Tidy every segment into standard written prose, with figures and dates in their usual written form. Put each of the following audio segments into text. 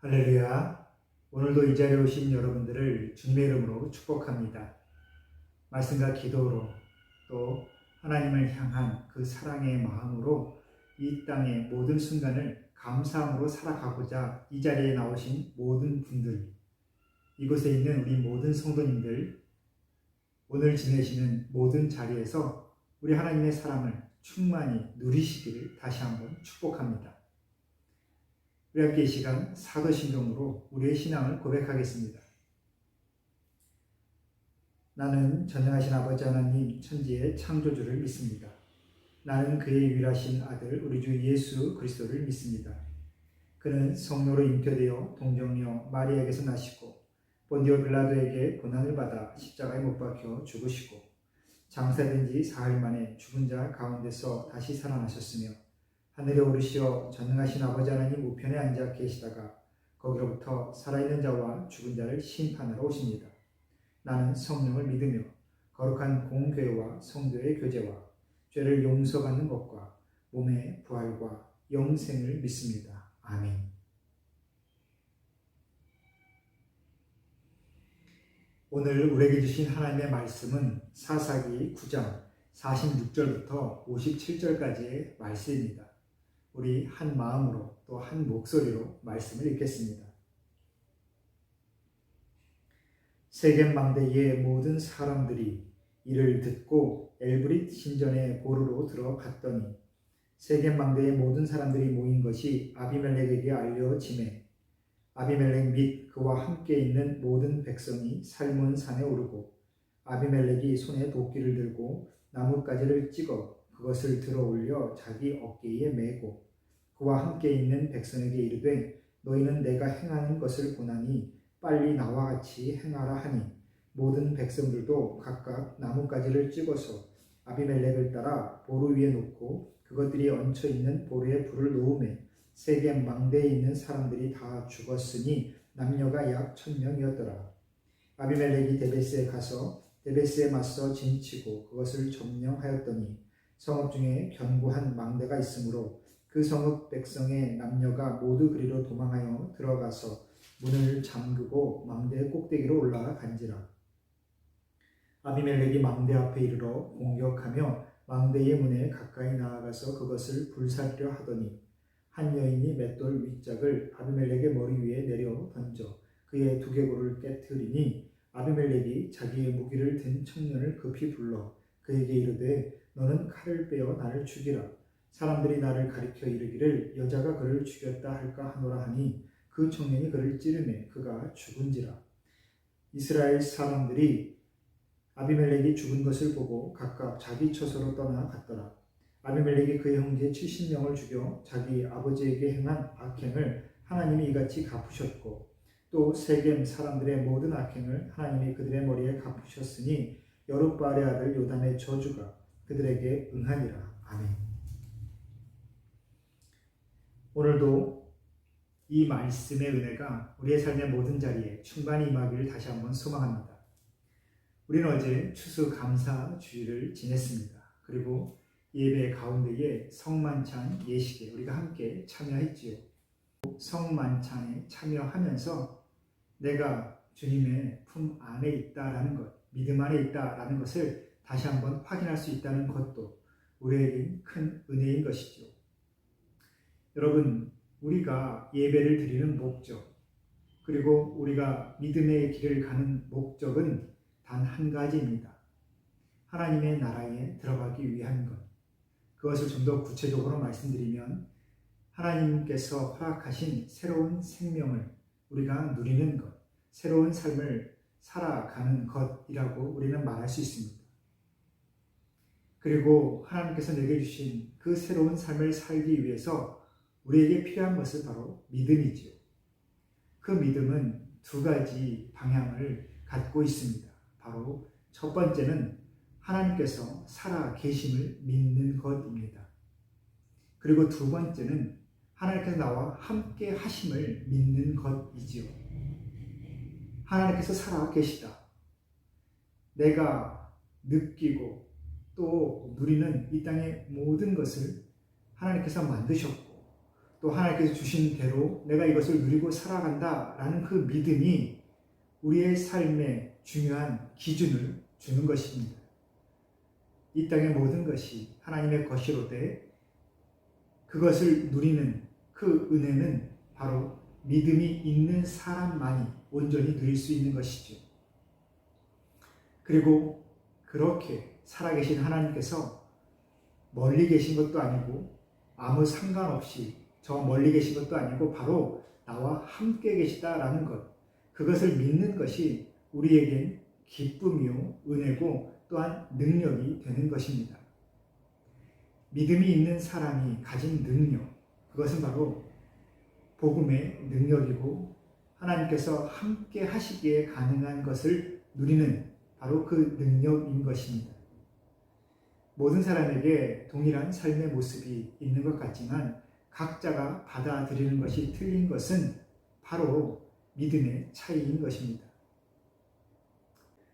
할렐루야. 오늘도 이 자리에 오신 여러분들을 주님의 이름으로 축복합니다. 말씀과 기도로 또 하나님을 향한 그 사랑의 마음으로 이 땅의 모든 순간을 감사함으로 살아가고자 이 자리에 나오신 모든 분들, 이곳에 있는 우리 모든 성도님들, 오늘 지내시는 모든 자리에서 우리 하나님의 사랑을 충만히 누리시기를 다시 한번 축복합니다. 우리 함께 이 시간 사도신경으로 우리의 신앙을 고백하겠습니다. 나는 전능하신 아버지 하나님 천지의 창조주를 믿습니다. 나는 그의 유일하신 아들 우리 주 예수 그리스도를 믿습니다. 그는 성령으로 잉태되어 동정녀 마리아에게서 나시고 본디오 빌라도에게 고난을 받아 십자가에 못 박혀 죽으시고 장사된 지 사흘 만에 죽은 자 가운데서 다시 살아나셨으며 하늘에 오르시어 전능하신 아버지 하나님 우편에 앉아 계시다가 거기로부터 살아있는 자와 죽은 자를 심판하러 오십니다. 나는 성령을 믿으며 거룩한 공교회와 성도의 교제와 죄를 용서받는 것과 몸의 부활과 영생을 믿습니다. 아멘. 오늘 우리에게 주신 하나님의 말씀은 사사기 9장 46절부터 57절까지의 말씀입니다. 우리 한 마음으로 또 한 목소리로 말씀을 읽겠습니다. 세겜 망대의 모든 사람들이 이를 듣고 엘브릿 신전의 보르로 들어갔더니 세겜 망대의 모든 사람들이 모인 것이 아비멜렉에게 알려지매 아비멜렉 및 그와 함께 있는 모든 백성이 살몬 산에 오르고 아비멜렉이 손에 도끼를 들고 나뭇가지를 찍어 그것을 들어 올려 자기 어깨에 메고 그와 함께 있는 백성에게 이르되 너희는 내가 행하는 것을 보나니 빨리 나와 같이 행하라 하니 모든 백성들도 각각 나뭇가지를 찍어서 아비멜렉을 따라 보루 위에 놓고 그것들이 얹혀 있는 보루에 불을 놓으매 세겜 망대에 있는 사람들이 다 죽었으니 남녀가 약 1000명이었더라. 아비멜렉이 데베스에 가서 데베스에 맞서 진치고 그것을 점령하였더니 성읍 중에 견고한 망대가 있으므로 그 성읍 백성의 남녀가 모두 그리로 도망하여 들어가서 문을 잠그고 망대의 꼭대기로 올라가 간지라. 아비멜렉이 망대 앞에 이르러 공격하며 망대의 문에 가까이 나아가서 그것을 불살려 하더니 한 여인이 맷돌 윗짝을 아비멜렉의 머리 위에 내려 던져 그의 두개골을 깨뜨리니 아비멜렉이 자기의 무기를 든 청년을 급히 불러 그에게 이르되 너는 칼을 빼어 나를 죽이라. 사람들이 나를 가리켜 이르기를 여자가 그를 죽였다 할까 하노라 하니 그 청년이 그를 찌르매 그가 죽은지라. 이스라엘 사람들이 아비멜렉이 죽은 것을 보고 각각 자기 처소로 떠나갔더라. 아비멜렉이 그의 형제 70명을 죽여 자기 아버지에게 행한 악행을 하나님이 이같이 갚으셨고 또 세겜 사람들의 모든 악행을 하나님이 그들의 머리에 갚으셨으니 여룻바알의 아들 요담의 저주가 그들에게 응하니라. 아멘. 오늘도 이 말씀의 은혜가 우리의 삶의 모든 자리에 충만히 임하기를 다시 한번 소망합니다. 우리는 어제 추수감사주일을 지냈습니다. 그리고 예배 가운데에 성만찬 예식에 우리가 함께 참여했지요. 성만찬에 참여하면서 내가 주님의 품 안에 있다라는 것, 믿음 안에 있다라는 것을 다시 한번 확인할 수 있다는 것도 우리에게 큰 은혜인 것이죠. 여러분, 우리가 예배를 드리는 목적, 그리고 우리가 믿음의 길을 가는 목적은 단 한 가지입니다. 하나님의 나라에 들어가기 위한 것. 그것을 좀 더 구체적으로 말씀드리면 하나님께서 허락하신 새로운 생명을 우리가 누리는 것, 새로운 삶을 살아가는 것이라고 우리는 말할 수 있습니다. 그리고 하나님께서 내게 주신 그 새로운 삶을 살기 위해서 우리에게 필요한 것은 바로 믿음이지요. 그 믿음은 두 가지 방향을 갖고 있습니다. 바로 첫 번째는 하나님께서 살아 계심을 믿는 것입니다. 그리고 두 번째는 하나님께서 나와 함께 하심을 믿는 것이지요. 하나님께서 살아 계시다. 내가 느끼고 또 누리는 이 땅의 모든 것을 하나님께서 만드셨고 또 하나님께서 주신 대로 내가 이것을 누리고 살아간다라는 그 믿음이 우리의 삶의 중요한 기준을 주는 것입니다. 이 땅의 모든 것이 하나님의 것이로되 그것을 누리는 그 은혜는 바로 믿음이 있는 사람만이 온전히 누릴 수 있는 것이죠. 그리고 그렇게 살아계신 하나님께서 멀리 계신 것도 아니고 아무 상관없이 저 멀리 계신 것도 아니고 바로 나와 함께 계시다라는 것, 그것을 믿는 것이 우리에겐 기쁨이요 은혜고 또한 능력이 되는 것입니다. 믿음이 있는 사람이 가진 능력, 그것은 바로 복음의 능력이고 하나님께서 함께 하시기에 가능한 것을 누리는 바로 그 능력인 것입니다. 모든 사람에게 동일한 삶의 모습이 있는 것 같지만 각자가 받아들이는 것이 틀린 것은 바로 믿음의 차이인 것입니다.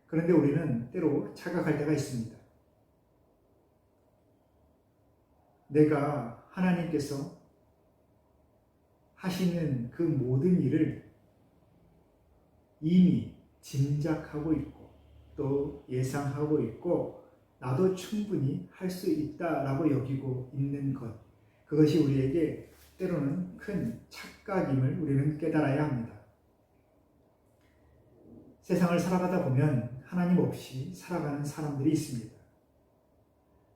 그런데 우리는 때로 착각할 때가 있습니다. 내가 하나님께서 하시는 그 모든 일을 이미 짐작하고 있고 또 예상하고 있고 나도 충분히 할 수 있다라고 여기고 있는 것, 그것이 우리에게 때로는 큰 착각임을 우리는 깨달아야 합니다. 세상을 살아가다 보면 하나님 없이 살아가는 사람들이 있습니다.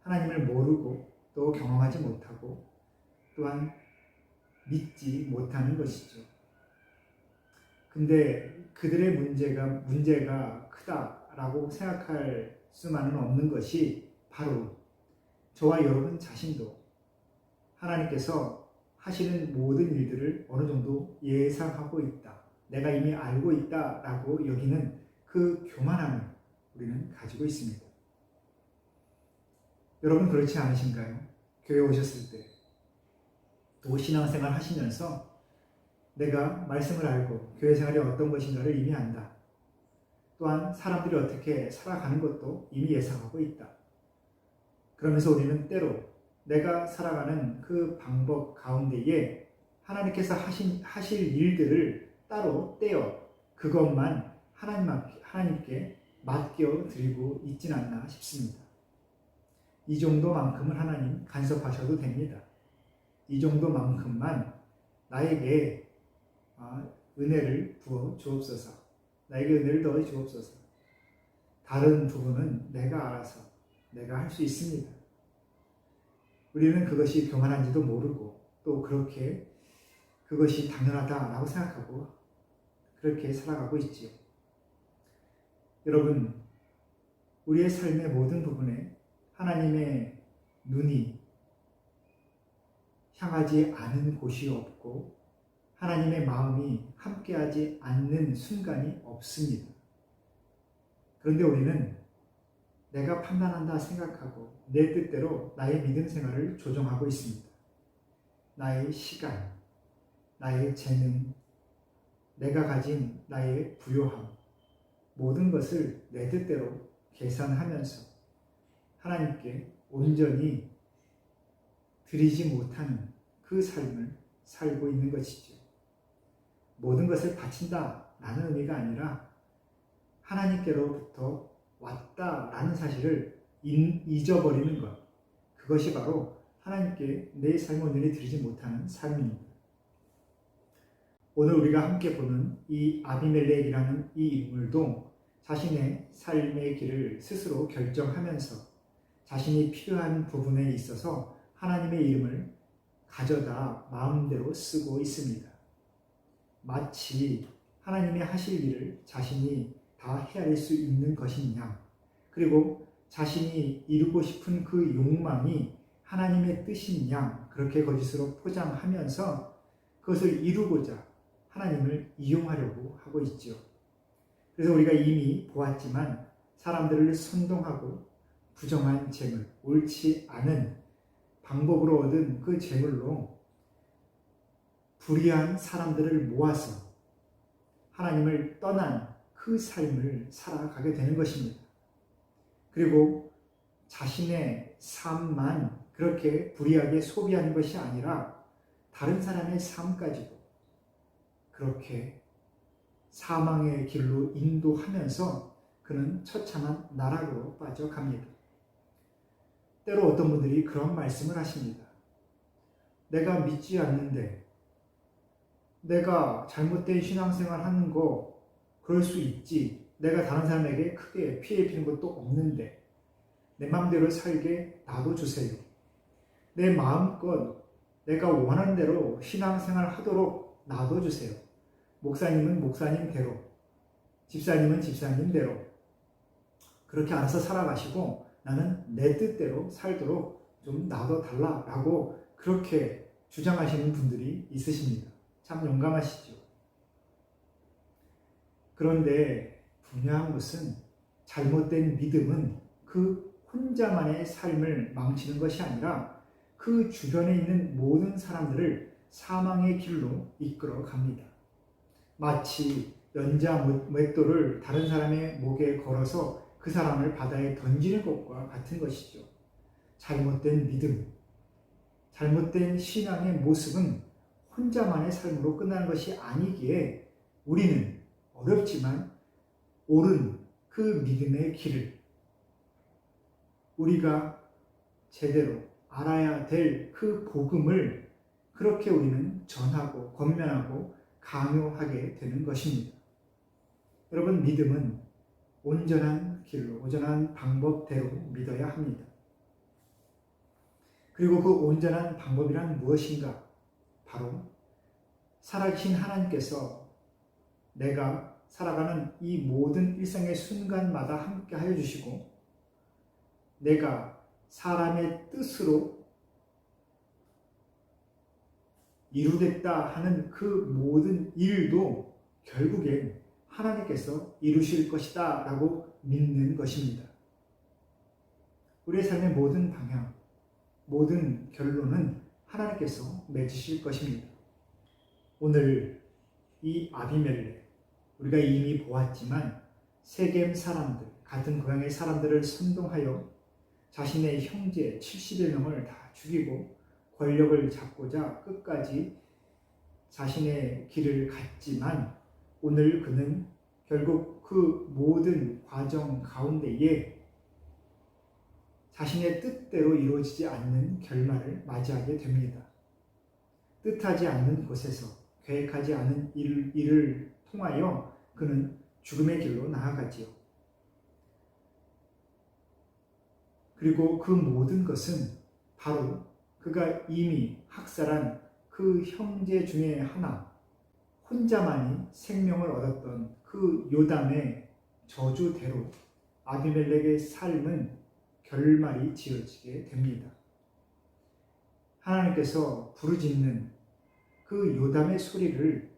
하나님을 모르고 또 경험하지 못하고 또한 믿지 못하는 것이죠. 근데 그들의 문제가 크다라고 생각할 수만은 없는 것이 바로 저와 여러분 자신도 하나님께서 하시는 모든 일들을 어느 정도 예상하고 있다, 내가 이미 알고 있다라고 여기는 그 교만함을 우리는 가지고 있습니다. 여러분 그렇지 않으신가요? 교회 오셨을 때 또 신앙생활 하시면서 내가 말씀을 알고 교회 생활이 어떤 것인가를 이미 안다. 또한 사람들이 어떻게 살아가는 것도 이미 예상하고 있다. 그러면서 우리는 때로 내가 살아가는 그 방법 가운데에 하나님께서 하실 일들을 따로 떼어 그것만 하나님께 맡겨 드리고 있진 않나 싶습니다. 이 정도만큼은 하나님 간섭하셔도 됩니다. 이 정도만큼만 나에게 은혜를 부어 주옵소서. 나에게 은혜를 더해 주옵소서. 다른 부분은 내가 알아서 내가 할 수 있습니다. 우리는 그것이 교만한지도 모르고 또 그렇게 그것이 당연하다라고 생각하고 그렇게 살아가고 있지요. 여러분, 우리의 삶의 모든 부분에 하나님의 눈이 향하지 않은 곳이 없고 하나님의 마음이 함께하지 않는 순간이 없습니다. 그런데 우리는 내가 판단한다 생각하고 내 뜻대로 나의 믿음 생활을 조정하고 있습니다. 나의 시간, 나의 재능, 내가 가진 나의 부요함, 모든 것을 내 뜻대로 계산하면서 하나님께 온전히 드리지 못하는 그 삶을 살고 있는 것이죠. 모든 것을 바친다라는 의미가 아니라 하나님께로부터 왔다라는 사실을 잊어버리는 것, 그것이 바로 하나님께 내 삶을 온전히 드리지 못하는 삶입니다. 오늘 우리가 함께 보는 이 아비멜렉이라는 이 인물도 자신의 삶의 길을 스스로 결정하면서 자신이 필요한 부분에 있어서 하나님의 이름을 가져다 마음대로 쓰고 있습니다. 마치 하나님이 하실 일을 자신이 다 헤아릴 수 있는 것인 양, 그리고 자신이 이루고 싶은 그 욕망이 하나님의 뜻인 양, 그렇게 거짓으로 포장하면서 그것을 이루고자 하나님을 이용하려고 하고 있죠. 그래서 우리가 이미 보았지만 사람들을 선동하고 부정한 재물, 옳지 않은 방법으로 얻은 그 재물로 불의한 사람들을 모아서 하나님을 떠난 그 삶을 살아가게 되는 것입니다. 그리고 자신의 삶만 그렇게 불의하게 소비하는 것이 아니라 다른 사람의 삶 가지고 그렇게 사망의 길로 인도하면서 그는 처참한 나락으로 빠져갑니다. 때로 어떤 분들이 그런 말씀을 하십니다. 내가 믿지 않는데, 내가 잘못된 신앙생활 하는 거 그럴 수 있지. 내가 다른 사람에게 크게 피해 입히는 것도 없는데 내 마음대로 살게 놔둬주세요. 내 마음껏 내가 원하는 대로 신앙생활 하도록 놔둬주세요. 목사님은 목사님대로, 집사님은 집사님대로 그렇게 알아서 살아가시고 나는 내 뜻대로 살도록 좀 놔둬달라라고 그렇게 주장하시는 분들이 있으십니다. 참 용감하시죠. 그런데 분명한 것은 잘못된 믿음은 그 혼자만의 삶을 망치는 것이 아니라 그 주변에 있는 모든 사람들을 사망의 길로 이끌어 갑니다. 마치 연자 맷돌을 다른 사람의 목에 걸어서 그 사람을 바다에 던지는 것과 같은 것이죠. 잘못된 믿음, 잘못된 신앙의 모습은 혼자만의 삶으로 끝나는 것이 아니기에 우리는 어렵지만 옳은 그 믿음의 길을 우리가 제대로 알아야 될 그 복음을 그렇게 우리는 전하고 권면하고 강요하게 되는 것입니다. 여러분, 믿음은 온전한 길로, 온전한 방법대로 믿어야 합니다. 그리고 그 온전한 방법이란 무엇인가? 바로 살아계신 하나님께서 내가 살아가는 이 모든 일상의 순간마다 함께 하여 주시고 내가 사람의 뜻으로 이루겠다 하는 그 모든 일도 결국엔 하나님께서 이루실 것이다 라고 믿는 것입니다. 우리의 삶의 모든 방향, 모든 결론은 하나님께서 맺으실 것입니다. 오늘 이 아비멜렉, 우리가 이미 보았지만 세겜 사람들, 같은 고향의 사람들을 선동하여 자신의 형제 70여 명을 다 죽이고 권력을 잡고자 끝까지 자신의 길을 갔지만 오늘 그는 결국 그 모든 과정 가운데에 자신의 뜻대로 이루어지지 않는 결말을 맞이하게 됩니다. 뜻하지 않는 곳에서 계획하지 않은 일을 통하여 그는 죽음의 길로 나아가지요. 그리고 그 모든 것은 바로 그가 이미 학살한 그 형제 중에 하나, 혼자만이 생명을 얻었던 그 요담의 저주대로 아비멜렉의 삶은 결말이 지어지게 됩니다. 하나님께서 부르짖는 그 요담의 소리를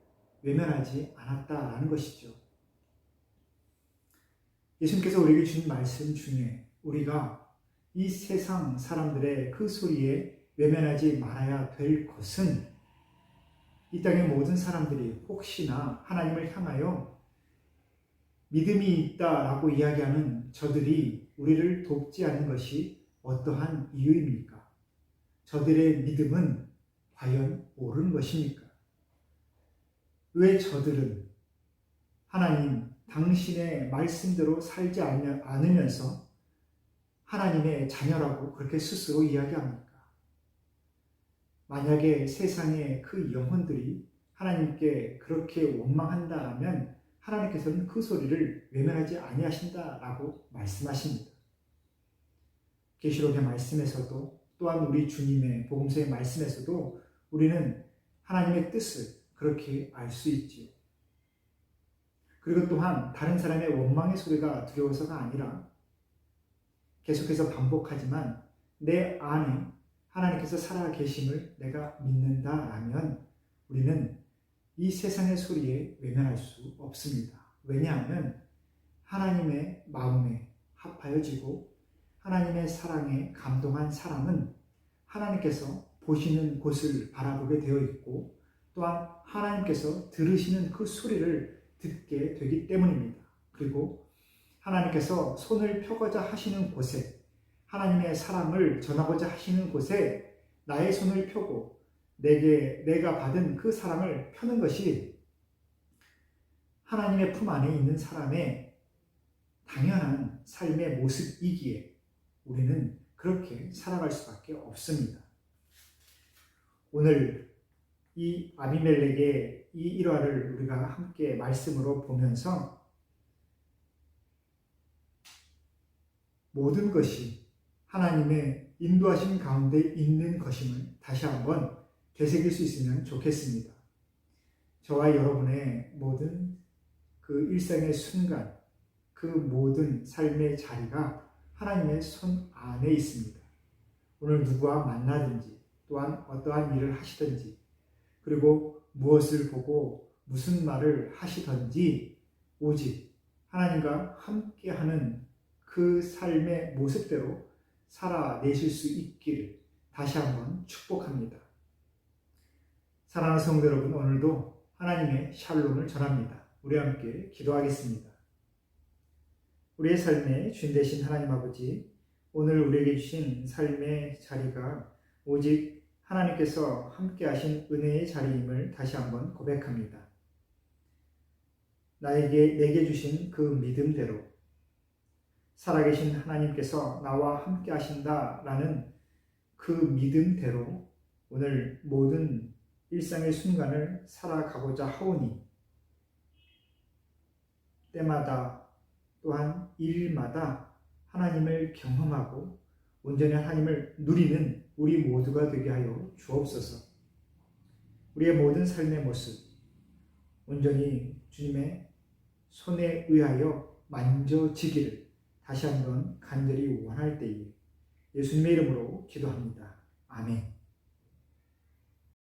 외면하지 않았다라는 것이죠. 예수님께서 우리에게 주신 말씀 중에 우리가 이 세상 사람들의 그 소리에 외면하지 말아야 될 것은 이 땅의 모든 사람들이 혹시나 하나님을 향하여 믿음이 있다라고 이야기하는 저들이 우리를 돕지 않는 것이 어떠한 이유입니까? 저들의 믿음은 과연 옳은 것입니까? 왜 저들은 하나님 당신의 말씀대로 살지 않으면서 하나님의 자녀라고 그렇게 스스로 이야기합니까? 만약에 세상의 그 영혼들이 하나님께 그렇게 원망한다면 하나님께서는 그 소리를 외면하지 아니하신다라고 말씀하십니다. 계시록의 말씀에서도 또한 우리 주님의 복음서의 말씀에서도 우리는 하나님의 뜻을 그렇게 알 수 있지요. 그리고 또한 다른 사람의 원망의 소리가 두려워서가 아니라 계속해서 반복하지만 내 안에 하나님께서 살아계심을 내가 믿는다라면 우리는 이 세상의 소리에 외면할 수 없습니다. 왜냐하면 하나님의 마음에 합하여지고 하나님의 사랑에 감동한 사람은 하나님께서 보시는 곳을 바라보게 되어 있고 또한 하나님께서 들으시는 그 소리를 듣게 되기 때문입니다. 그리고 하나님께서 손을 펴고자 하시는 곳에 하나님의 사랑을 전하고자 하시는 곳에 나의 손을 펴고 내가 받은 그 사랑을 펴는 것이 하나님의 품 안에 있는 사람의 당연한 삶의 모습이기에 우리는 그렇게 살아갈 수밖에 없습니다. 오늘 이 아비멜렉의 이 일화를 우리가 함께 말씀으로 보면서 모든 것이 하나님의 인도하심 가운데 있는 것임을 다시 한번 되새길 수 있으면 좋겠습니다. 저와 여러분의 모든 그 일생의 순간, 그 모든 삶의 자리가 하나님의 손 안에 있습니다. 오늘 누구와 만나든지 또한 어떠한 일을 하시든지 그리고 무엇을 보고 무슨 말을 하시든지 오직 하나님과 함께하는 그 삶의 모습대로 살아내실 수 있기를 다시 한번 축복합니다. 사랑하는 성도 여러분, 오늘도 하나님의 샬롬을 전합니다. 우리 함께 기도하겠습니다. 우리의 삶의 주인 되신 하나님 아버지, 오늘 우리에게 주신 삶의 자리가 오직 하나님께서 함께 하신 은혜의 자리임을 다시 한번 고백합니다. 내게 주신 그 믿음대로 살아계신 하나님께서 나와 함께 하신다라는 그 믿음대로 오늘 모든 일상의 순간을 살아가고자 하오니 때마다 또한 일마다 하나님을 경험하고 온전히 하나님을 누리는 우리 모두가 되게 하여 주옵소서. 우리의 모든 삶의 모습 온전히 주님의 손에 의하여 만져지기를 다시 한번 간절히 원할 때에 예수님의 이름으로 기도합니다. 아멘.